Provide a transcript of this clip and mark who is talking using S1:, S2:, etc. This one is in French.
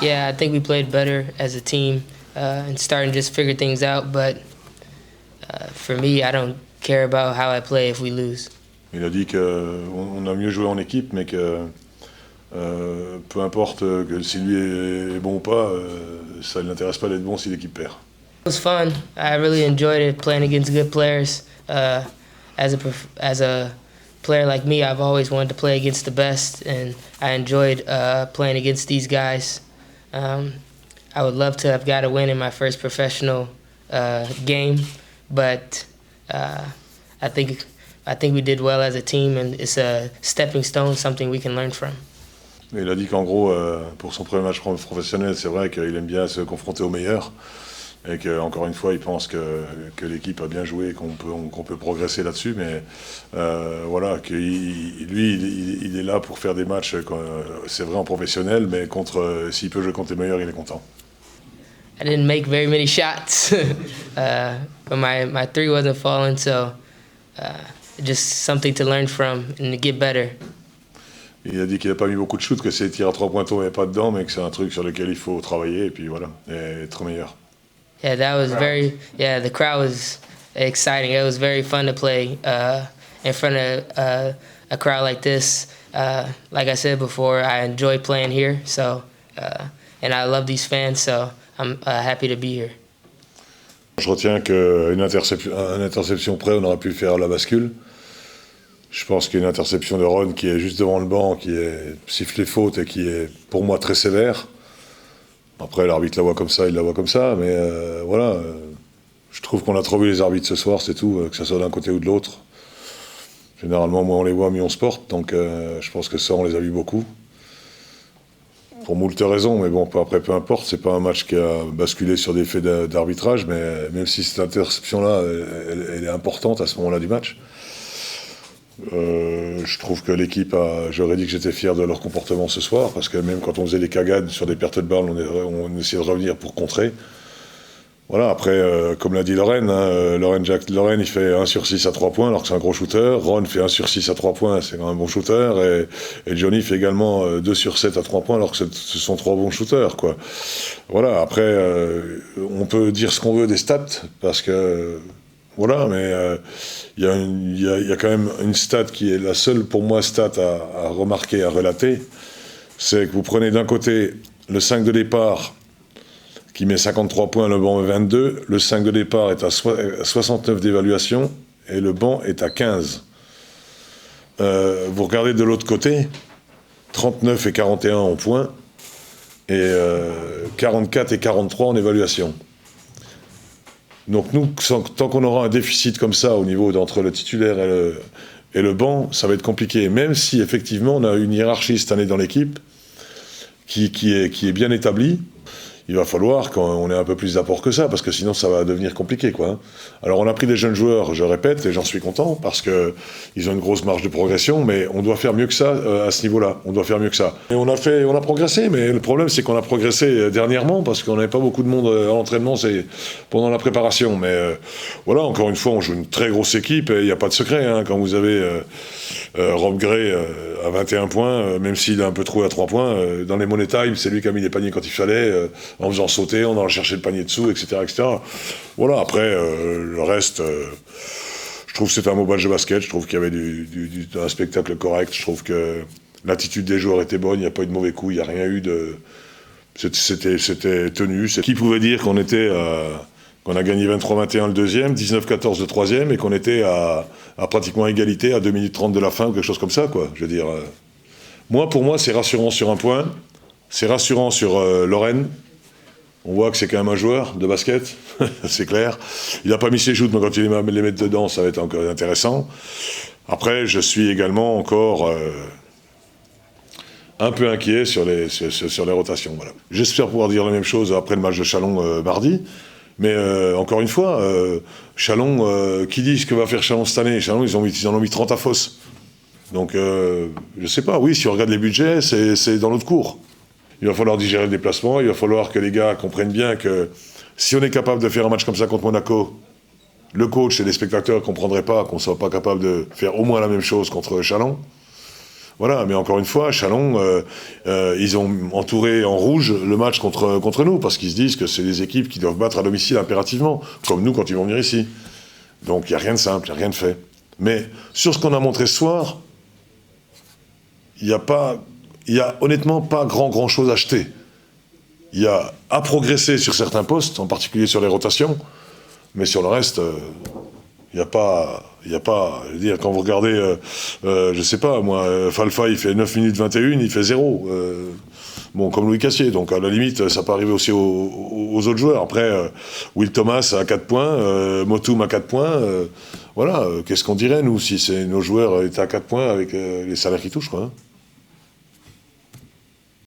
S1: Yeah, I think we played better as a team and starting to just figure things out. But for me, I don't care about how I play if we lose.
S2: Il a dit qu'on a mieux joué en équipe, mais que peu importe que si lui est bon ou pas, ça ne l'intéresse pas d'être bon si l'équipe perd.
S1: It was fun. I really enjoyed it playing against good players. As a player like me, I've always wanted to play against the best, and I enjoyed playing against these guys. I would love to have got a win in my first professional game, but I think we did well as a team, and it's a stepping stone, something we can learn from.
S2: Il a dit qu'en gros, pour son premier match professionnel, c'est vrai qu'il aime bien se confronter aux meilleurs. Et qu'encore une fois, il pense que l'équipe a bien joué et qu'on peut progresser là-dessus. Mais voilà, lui, il est là pour faire des matchs, c'est vrai, en professionnel, mais s'il peut jouer contre les meilleurs, il est content.
S1: I didn't make very many shots, but my three wasn't falling, so just something to learn from and to get better.
S2: Il a dit qu'il n'a pas mis beaucoup de shoots, que ses tirs à 3 points tombaient pas dedans, mais que c'est un truc sur lequel il faut travailler et puis voilà, et être meilleur.
S1: Yeah, that was the crowd was exciting. It was very fun to play in front of a crowd like this. Like I said before, I enjoy playing here, so and I love these fans, so I'm happy to be here.
S2: Je retiens qu'une interception près, on aurait pu faire la bascule. Je pense qu'il y a une interception de Ron qui est juste devant le banc, qui est sifflée faute et qui est pour moi très sévère. Après, l'arbitre la voit comme ça, il la voit comme ça, mais voilà. Je trouve qu'on a trop vu les arbitres ce soir, c'est tout, que ce soit d'un côté ou de l'autre. Généralement, moins on les voit, mieux on se porte, donc je pense que ça, on les a vus beaucoup. Pour moult raisons, mais bon, après, peu importe, c'est pas un match qui a basculé sur des faits d'arbitrage, mais même si cette interception-là, elle est importante à ce moment-là du match. Je trouve que l'équipe j'aurais dit que j'étais fier de leur comportement ce soir, parce que même quand on faisait des cagades sur des pertes de balles, on essayait de revenir pour contrer. Voilà, après, comme l'a dit Loren, Loren il fait 1 sur 6 à 3 points alors que c'est un gros shooter. Ron fait 1 sur 6 à 3 points, c'est quand même un bon shooter. Et Johnny fait également 2 sur 7 à 3 points alors que ce sont 3 bons shooters, quoi. Voilà, après, on peut dire ce qu'on veut des stats, parce que... Voilà, mais il y a quand même une stat qui est la seule, pour moi, stat à remarquer, à relater. C'est que vous prenez d'un côté le 5 de départ qui met 53 points, le banc est 22. Le 5 de départ est à 69 d'évaluation et le banc est à 15. Vous regardez de l'autre côté, 39 et 41 en points et 44 et 43 en évaluation. Donc nous, tant qu'on aura un déficit comme ça au niveau d'entre le titulaire et le banc, ça va être compliqué. Même si effectivement on a une hiérarchie cette année dans l'équipe qui est bien établie, il va falloir qu'on ait un peu plus d'apport que ça, parce que sinon ça va devenir compliqué, quoi. Alors on a pris des jeunes joueurs, je répète, et j'en suis content, parce qu'ils ont une grosse marge de progression, mais on doit faire mieux que ça à ce niveau-là. On doit faire mieux que ça. Et on a progressé, mais le problème c'est qu'on a progressé dernièrement, parce qu'on n'avait pas beaucoup de monde à l'entraînement, c'est pendant la préparation. Mais voilà, encore une fois, on joue une très grosse équipe, et il n'y a pas de secret, hein, quand vous avez Rob Gray à 21 points, même s'il a un peu trouvé à 3 points, dans les Money Time, c'est lui qui a mis les paniers quand il fallait, en faisant sauter, en allant chercher le panier dessous, etc. etc. Voilà, après, le reste, je trouve que c'était un beau match de basket, je trouve qu'il y avait un spectacle correct, je trouve que l'attitude des joueurs était bonne, il n'y a pas eu de mauvais coups, il n'y a rien eu de... C'était tenu. Qui pouvait dire qu'on a gagné 23-21 le deuxième, 19-14 le troisième, et qu'on était à pratiquement égalité, à 2 minutes 30 de la fin, ou quelque chose comme ça, quoi. Je veux dire, pour moi, c'est rassurant sur un point, c'est rassurant sur Loren. On voit que c'est quand même un joueur de basket, c'est clair. Il n'a pas mis ses shoots, mais quand il les met dedans, ça va être encore intéressant. Après, je suis également encore un peu inquiet sur les rotations. Voilà. J'espère pouvoir dire la même chose après le match de Chalon mardi. Mais encore une fois, Chalon, qui dit ce que va faire Chalon cette année? Chalon, ils en ont mis 30 à Fosse. Donc, je sais pas, oui, si on regarde les budgets, c'est dans l'autre cours. Il va falloir digérer le déplacement, il va falloir que les gars comprennent bien que si on est capable de faire un match comme ça contre Monaco, le coach et les spectateurs ne comprendraient pas qu'on ne soit pas capable de faire au moins la même chose contre Chalon. Voilà, mais encore une fois, Chalon, ils ont entouré en rouge le match contre nous, parce qu'ils se disent que c'est des équipes qui doivent battre à domicile impérativement, comme nous quand ils vont venir ici. Donc il n'y a rien de simple, il n'y a rien de fait. Mais sur ce qu'on a montré ce soir, il y a honnêtement pas grand chose à jeter. Il y a à progresser sur certains postes, en particulier sur les rotations, mais sur le reste, il n'y a pas, je veux dire, quand vous regardez, je sais pas, moi, Falfa, il fait 9 minutes 21, il fait 0. Bon, comme Louis Cassier, donc à la limite, ça peut arriver aussi aux autres joueurs. Après, Will Thomas à 4 points, Motoum à 4 points, voilà, qu'est-ce qu'on dirait, nous, si nos joueurs étaient à 4 points avec les salaires qu'ils touchent, quoi, hein.